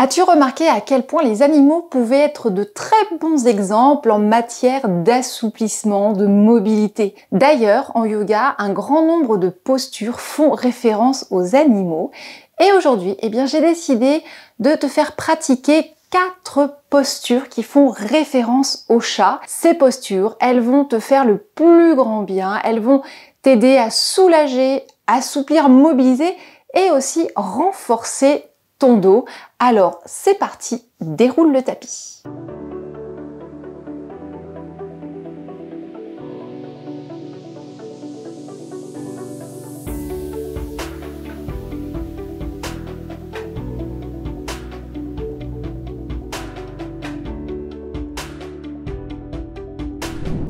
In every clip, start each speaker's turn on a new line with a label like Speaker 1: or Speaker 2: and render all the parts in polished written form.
Speaker 1: As-tu remarqué à quel point les animaux pouvaient être de très bons exemples en matière d'assouplissement, de mobilité? D'ailleurs, en yoga, un grand nombre de postures font référence aux animaux. Et aujourd'hui, j'ai décidé de te faire pratiquer 4 postures qui font référence au chat. Ces postures, elles vont te faire le plus grand bien, elles vont t'aider à soulager, assouplir, mobiliser et aussi renforcer ton dos. Alors, c'est parti, déroule le tapis.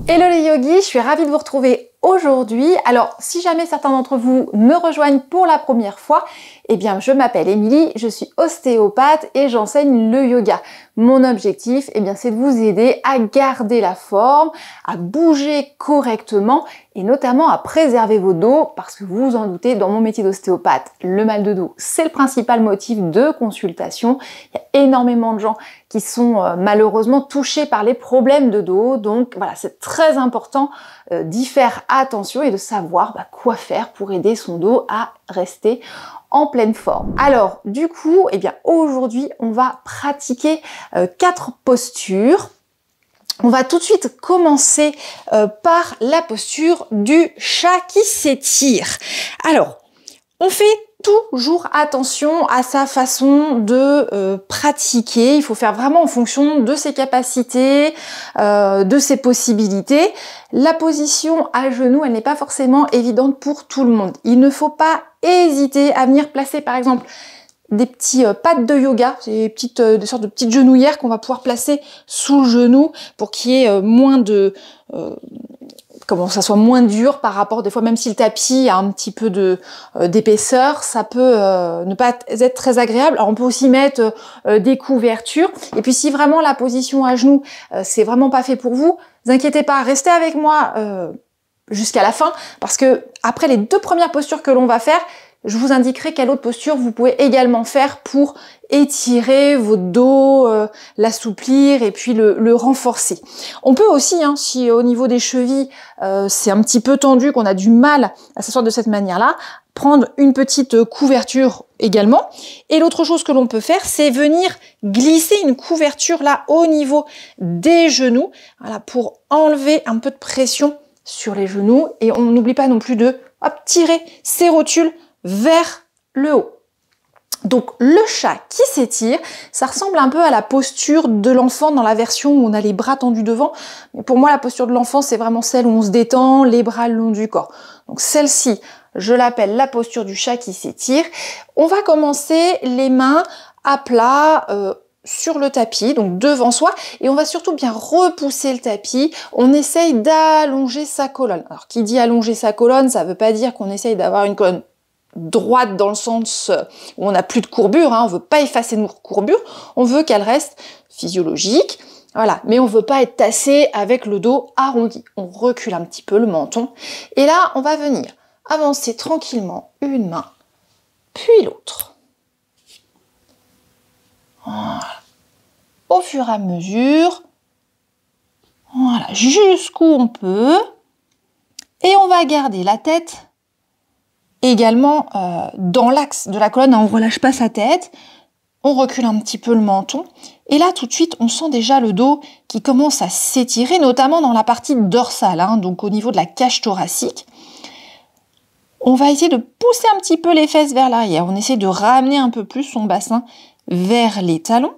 Speaker 1: Hello les yogis, je suis ravie de vous retrouver aujourd'hui. Alors, si jamais certains d'entre vous me rejoignent pour la première fois, je m'appelle Émilie, je suis ostéopathe et j'enseigne le yoga. Mon objectif, c'est de vous aider à garder la forme, à bouger correctement et notamment à préserver vos dos parce que vous vous en doutez, dans mon métier d'ostéopathe, le mal de dos, c'est le principal motif de consultation. Il y a énormément de gens qui sont malheureusement touchés par les problèmes de dos, donc voilà, c'est très important d'y faire attention et de savoir quoi faire pour aider son dos à rester en pleine forme. Alors du coup, aujourd'hui, on va pratiquer 4 postures. On va tout de suite commencer par la posture du chat qui s'étire. Alors, on fait toujours attention à sa façon de pratiquer. Il faut faire vraiment en fonction de ses capacités, de ses possibilités. La position à genoux, elle n'est pas forcément évidente pour tout le monde. Il ne faut pas hésiter à venir placer, par exemple, des petits pads de yoga, des sortes de petites genouillères qu'on va pouvoir placer sous le genou pour qu'il y ait moins de... ça soit moins dur par rapport, des fois même si le tapis a un petit peu d'épaisseur, ça peut ne pas être très agréable. Alors on peut aussi mettre des couvertures. Et puis si vraiment la position à genoux, c'est vraiment pas fait pour vous, ne vous inquiétez pas, restez avec moi jusqu'à la fin, parce que après les 2 premières postures que l'on va faire, je vous indiquerai quelle autre posture vous pouvez également faire pour étirer votre dos, l'assouplir et puis le renforcer. On peut aussi, si au niveau des chevilles, c'est un petit peu tendu, qu'on a du mal à s'asseoir de cette manière-là, prendre une petite couverture également. Et l'autre chose que l'on peut faire, c'est venir glisser une couverture là au niveau des genoux, voilà, pour enlever un peu de pression sur les genoux. Et on n'oublie pas non plus de tirer ces rotules vers le haut. Donc le chat qui s'étire, ça ressemble un peu à la posture de l'enfant dans la version où on a les bras tendus devant. Mais pour moi, la posture de l'enfant, c'est vraiment celle où on se détend, les bras le long du corps. Donc celle-ci, je l'appelle la posture du chat qui s'étire. On va commencer les mains à plat sur le tapis, donc devant soi, et on va surtout bien repousser le tapis. On essaye d'allonger sa colonne. Alors qui dit allonger sa colonne, ça veut pas dire qu'on essaye d'avoir une colonne droite dans le sens où on n'a plus de courbure, on veut pas effacer nos courbures, on veut qu'elle reste physiologique, voilà, mais on veut pas être tassé avec le dos arrondi. On recule un petit peu le menton, et là, on va venir avancer tranquillement une main, puis l'autre. Voilà. Au fur et à mesure, voilà, jusqu'où on peut, et on va garder la tête également dans l'axe de la colonne, on ne relâche pas sa tête, on recule un petit peu le menton, et là tout de suite on sent déjà le dos qui commence à s'étirer, notamment dans la partie dorsale, donc au niveau de la cage thoracique. On va essayer de pousser un petit peu les fesses vers l'arrière, on essaie de ramener un peu plus son bassin vers les talons.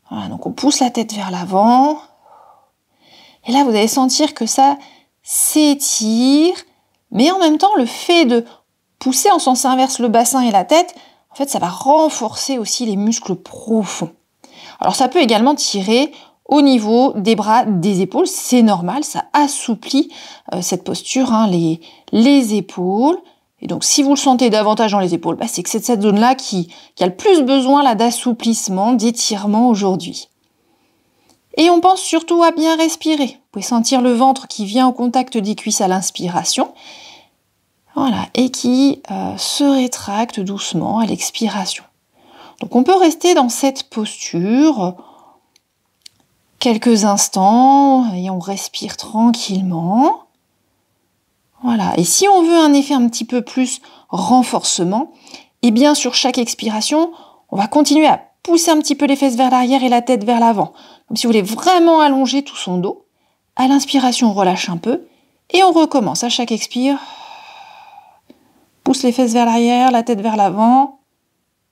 Speaker 1: Voilà, donc on pousse la tête vers l'avant, et là vous allez sentir que ça s'étire. Mais en même temps, le fait de pousser en sens inverse le bassin et la tête, en fait, ça va renforcer aussi les muscles profonds. Alors, ça peut également tirer au niveau des bras, des épaules. C'est normal, ça assouplit cette posture, les épaules. Et donc, si vous le sentez davantage dans les épaules, c'est que c'est cette zone-là qui a le plus besoin d'assouplissement, d'étirement aujourd'hui. Et on pense surtout à bien respirer. Vous pouvez sentir le ventre qui vient au contact des cuisses à l'inspiration. Voilà, et qui se rétracte doucement à l'expiration. Donc on peut rester dans cette posture quelques instants et on respire tranquillement. Voilà. Et si on veut un effet un petit peu plus renforcement, eh bien sur chaque expiration, on va continuer à pousser un petit peu les fesses vers l'arrière et la tête vers l'avant. Comme si vous voulez vraiment allonger tout son dos. À l'inspiration, on relâche un peu et on recommence à chaque expire. Pousse les fesses vers l'arrière, la tête vers l'avant.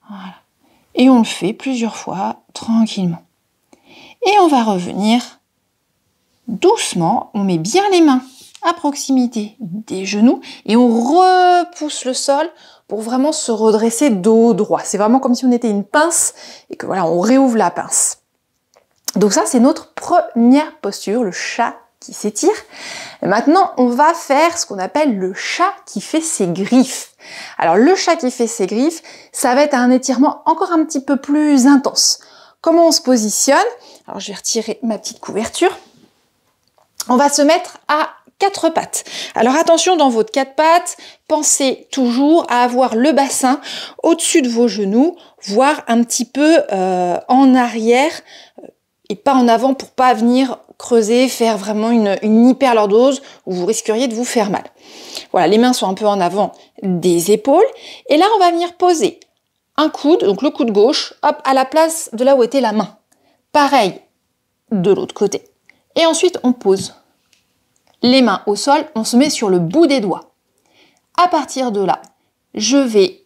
Speaker 1: Voilà. Et on le fait plusieurs fois, tranquillement. Et on va revenir doucement. On met bien les mains à proximité des genoux et on repousse le sol pour vraiment se redresser dos droit. C'est vraiment comme si on était une pince et que voilà, on réouvre la pince. Donc ça, c'est notre première posture, le chat qui s'étire. Et maintenant, on va faire ce qu'on appelle le chat qui fait ses griffes. Alors, le chat qui fait ses griffes, ça va être un étirement encore un petit peu plus intense. Comment on se positionne? Alors, je vais retirer ma petite couverture. On va se mettre à 4 pattes. Alors, attention, dans votre 4 pattes, pensez toujours à avoir le bassin au-dessus de vos genoux, voire un petit peu en arrière, et pas en avant pour pas venir creuser, faire vraiment une hyperlordose où vous risqueriez de vous faire mal. Voilà, les mains sont un peu en avant des épaules. Et là, on va venir poser un coude, donc le coude gauche, hop, à la place de là où était la main. Pareil de l'autre côté. Et ensuite, on pose les mains au sol, on se met sur le bout des doigts. À partir de là, je vais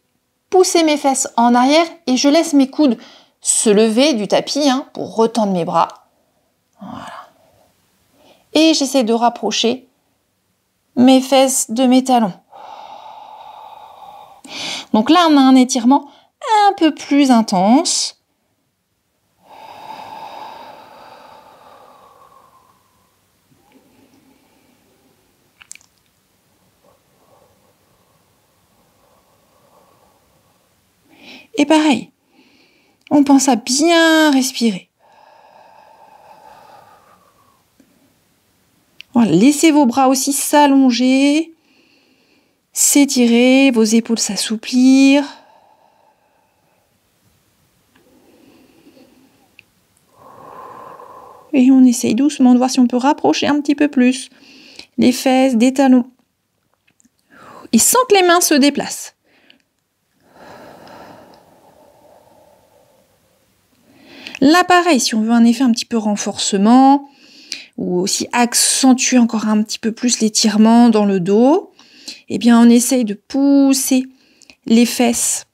Speaker 1: pousser mes fesses en arrière et je laisse mes coudes se lever du tapis pour retendre mes bras. Voilà. Et j'essaie de rapprocher mes fesses de mes talons. Donc là, on a un étirement un peu plus intense. Et pareil, on pense à bien respirer. Voilà, laissez vos bras aussi s'allonger, s'étirer, vos épaules s'assouplir. Et on essaye doucement de voir si on peut rapprocher un petit peu plus les fesses des talons. Et sans que les mains se déplacent. Là, pareil, si on veut un effet un petit peu renforcement, ou aussi accentuer encore un petit peu plus l'étirement dans le dos, eh bien, on essaye de pousser les fesses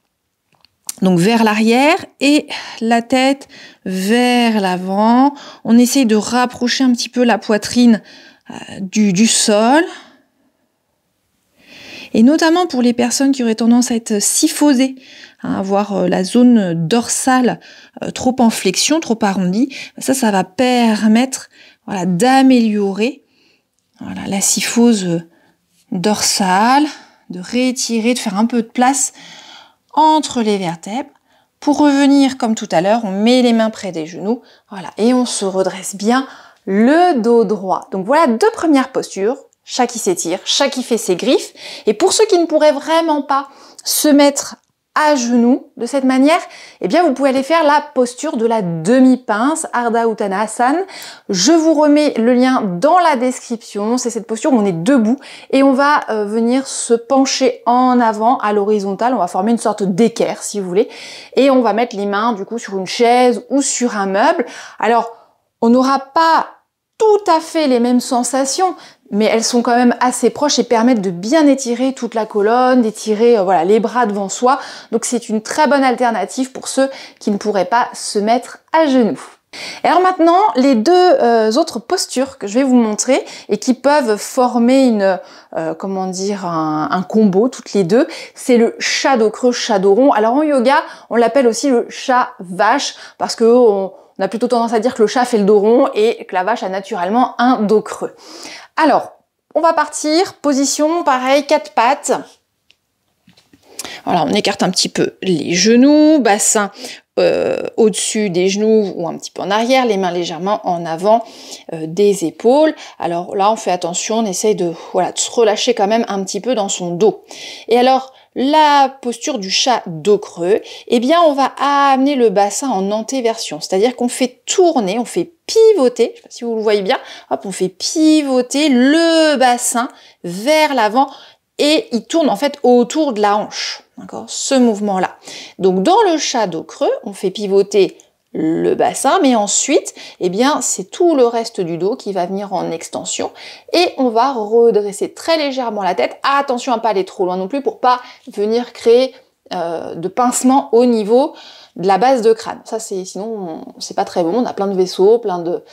Speaker 1: donc vers l'arrière et la tête vers l'avant. On essaye de rapprocher un petit peu la poitrine du sol. Et notamment pour les personnes qui auraient tendance à être syphosées, avoir la zone dorsale trop en flexion, trop arrondie, ça va permettre d'améliorer la syphose dorsale, de réétirer, de faire un peu de place entre les vertèbres. Pour revenir comme tout à l'heure, on met les mains près des genoux, et on se redresse bien le dos droit. Donc voilà 2 premières postures. Chat qui s'étire, chat qui fait ses griffes. Et pour ceux qui ne pourraient vraiment pas se mettre à genoux de cette manière, eh bien vous pouvez aller faire la posture de la demi-pince, Ardha Uttanasana. Je vous remets le lien dans la description. C'est cette posture où on est debout et on va venir se pencher en avant à l'horizontale. On va former une sorte d'équerre si vous voulez. Et on va mettre les mains du coup sur une chaise ou sur un meuble. Alors, on n'aura pas tout à fait les mêmes sensations, mais elles sont quand même assez proches et permettent de bien étirer toute la colonne, d'étirer les bras devant soi. Donc c'est une très bonne alternative pour ceux qui ne pourraient pas se mettre à genoux. Et alors maintenant, les 2 autres postures que je vais vous montrer et qui peuvent former un combo toutes les 2, c'est le chat dos creux, chat dos rond. Alors en yoga, on l'appelle aussi le chat vache parce que on a plutôt tendance à dire que le chat fait le dos rond et que la vache a naturellement un dos creux. Alors, on va partir, position, pareil, 4 pattes. Voilà, on écarte un petit peu les genoux, bassin au-dessus des genoux ou un petit peu en arrière, les mains légèrement en avant des épaules. Alors là, on fait attention, on essaye de se relâcher quand même un petit peu dans son dos. Et alors, la posture du chat dos creux, eh bien on va amener le bassin en antéversion, c'est-à-dire qu'on fait tourner, on fait pivoter, je sais pas si vous le voyez bien, hop, on fait pivoter le bassin vers l'avant et il tourne en fait autour de la hanche, d'accord, ce mouvement-là. Donc dans le chat dos creux, on fait pivoter le bassin, mais ensuite, eh bien, c'est tout le reste du dos qui va venir en extension et on va redresser très légèrement la tête. Attention à ne pas aller trop loin non plus pour pas venir créer de pincement au niveau de la base de crâne. Ça, sinon, c'est pas très bon. On a plein de vaisseaux, plein de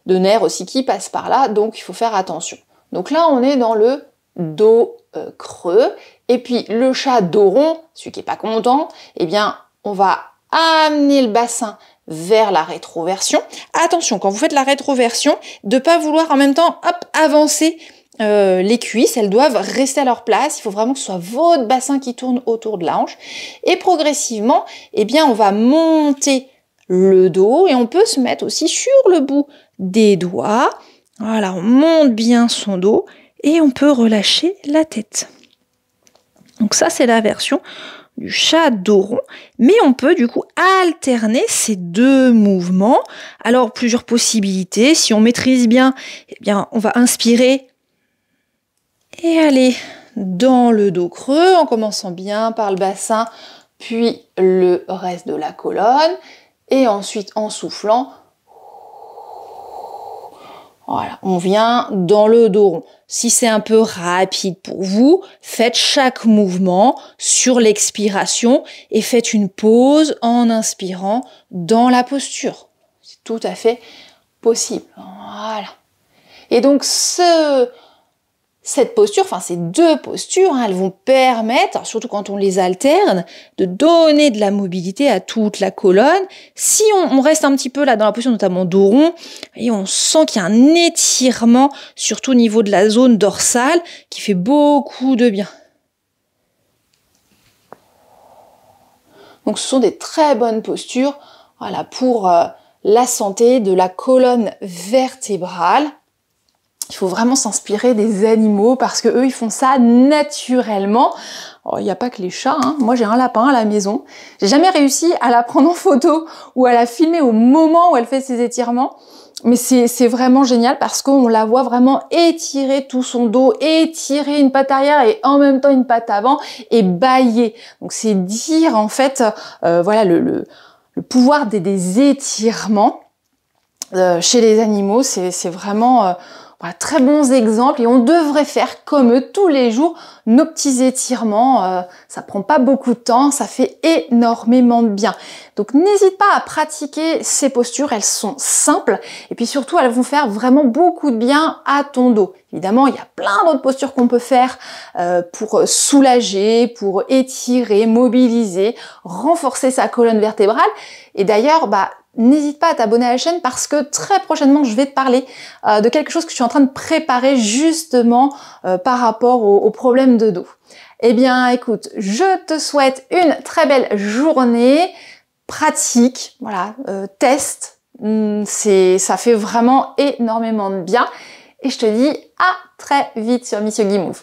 Speaker 1: nerfs aussi qui passent par là, donc il faut faire attention. Donc là, on est dans le dos creux et puis le chat dos rond, celui qui est pas content, eh bien, on va amener le bassin vers la rétroversion. Attention, quand vous faites la rétroversion, de pas vouloir en même temps, hop, avancer les cuisses, elles doivent rester à leur place. Il faut vraiment que ce soit votre bassin qui tourne autour de la hanche. Et progressivement, eh bien, on va monter le dos et on peut se mettre aussi sur le bout des doigts. Voilà, on monte bien son dos et on peut relâcher la tête. Donc ça, c'est la version du chat dos rond, mais on peut du coup alterner ces deux mouvements. Alors plusieurs possibilités, si on maîtrise bien, eh bien on va inspirer et aller dans le dos creux en commençant bien par le bassin, puis le reste de la colonne, et ensuite en soufflant, voilà, on vient dans le dos rond. Si c'est un peu rapide pour vous, faites chaque mouvement sur l'expiration et faites une pause en inspirant dans la posture. C'est tout à fait possible. Voilà. Et donc cette posture, enfin ces deux postures, elles vont permettre, surtout quand on les alterne, de donner de la mobilité à toute la colonne. Si on reste un petit peu là dans la posture, notamment dos rond, et on sent qu'il y a un étirement, surtout au niveau de la zone dorsale, qui fait beaucoup de bien. Donc ce sont des très bonnes postures, voilà, pour la santé de la colonne vertébrale. Il faut vraiment s'inspirer des animaux parce que eux ils font ça naturellement. Il n'y a pas que les chats, hein. Moi j'ai un lapin à la maison. J'ai jamais réussi à la prendre en photo ou à la filmer au moment où elle fait ses étirements. Mais c'est vraiment génial parce qu'on la voit vraiment étirer tout son dos, étirer une patte arrière et en même temps une patte avant et bâiller. Donc c'est dire en fait, voilà le pouvoir des étirements chez les animaux. C'est vraiment voilà, très bons exemples et on devrait faire comme eux tous les jours nos petits étirements. Ça prend pas beaucoup de temps, ça fait énormément de bien. Donc n'hésite pas à pratiquer ces postures, elles sont simples et puis surtout elles vont faire vraiment beaucoup de bien à ton dos. Évidemment, il y a plein d'autres postures qu'on peut faire pour soulager, pour étirer, mobiliser, renforcer sa colonne vertébrale. Et d'ailleurs, n'hésite pas à t'abonner à la chaîne parce que très prochainement, je vais te parler de quelque chose que je suis en train de préparer justement par rapport aux problèmes de dos. Eh bien, écoute, je te souhaite une très belle journée, pratique, voilà, teste, ça fait vraiment énormément de bien. Et je te dis à très vite sur Miss Yogi Move.